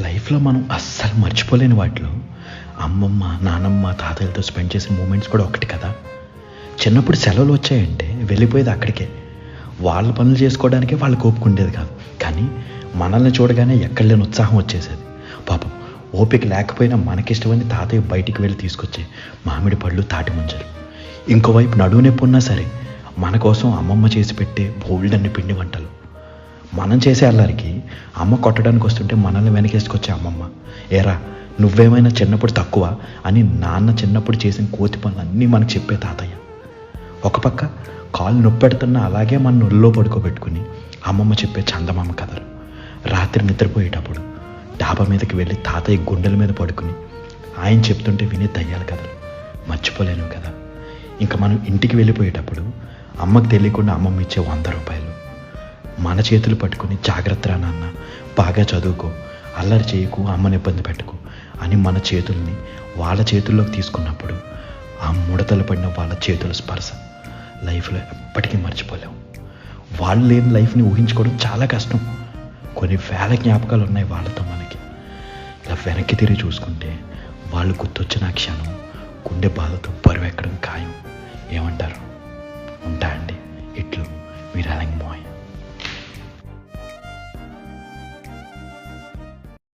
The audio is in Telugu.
లైఫ్లో మనం అస్సలు మర్చిపోలేని వాటిలో అమ్మమ్మ, నానమ్మ, తాతయ్యలతో స్పెండ్ చేసిన మూమెంట్స్ కూడా ఒకటి కదా. చిన్నప్పుడు సెలవులు వచ్చాయంటే వెళ్ళిపోయేది అక్కడికే. వాళ్ళ పనులు చేసుకోవడానికే వాళ్ళకి ఓపిక ఉండేది కాదు. కానీ మనల్ని చూడగానే ఎక్కడ లేని ఉత్సాహం వచ్చేసేది. పాపం ఓపిక లేకపోయినా మనకిష్టమని తాతయ్య బయటికి వెళ్ళి తీసుకొచ్చే మామిడి పళ్ళు, తాటి ముంజలు. ఇంకోవైపు నడువు నొప్పి ఉన్నా సరే మన కోసం అమ్మమ్మ చేసి పెట్టే బోల్డన్ని పిండి వంటలు. మనం చేసే అల్లరికి అమ్మ కొట్టడానికి వస్తుంటే మనల్ని వెనకేసుకొచ్చే అమ్మమ్మ. ఏరా నువ్వేమైనా చిన్నప్పుడు తక్కువ అని నాన్న చిన్నప్పుడు చేసిన కోతి పనులన్నీ మనకు చెప్పే తాతయ్య. ఒక పక్క కాలు నొప్పెడుతున్నా అలాగే మన ఒళ్ళో పడుకోబెట్టుకుని అమ్మమ్మ చెప్పే చందమామ కథలు. రాత్రి నిద్రపోయేటప్పుడు డాబా మీదకి వెళ్ళి తాతయ్య గుండెల మీద పడుకుని ఆయన చెప్తుంటే వినే దయ్యాల కథలు మర్చిపోలేను కదా. ఇంకా మనం ఇంటికి వెళ్ళిపోయేటప్పుడు అమ్మకు తెలియకుండా అమ్మమ్మ ఇచ్చే 100 రూపాయలు మన చేతులు పట్టుకుని జాగ్రత్తరా నాన్న, బాగా చదువుకో, అల్లరి చేయకు, అమ్మని ఇబ్బంది పెట్టుకో అని మన చేతుల్ని వాళ్ళ చేతుల్లోకి తీసుకున్నప్పుడు ఆ ముడతలు పడిన వాళ్ళ చేతుల స్పర్శ లైఫ్లో ఎప్పటికీ మర్చిపోలేము. వాళ్ళు లేని లైఫ్ని ఊహించుకోవడం చాలా కష్టం. కొన్ని వేల జ్ఞాపకాలు ఉన్నాయి వాళ్ళతో మనకి. ఇలా వెనక్కి తిరిగి చూసుకుంటే వాళ్ళు గుర్తొచ్చిన క్షణం గుండె బాధతో బరువెక్కడం ఖాయం. ఏమంటారు?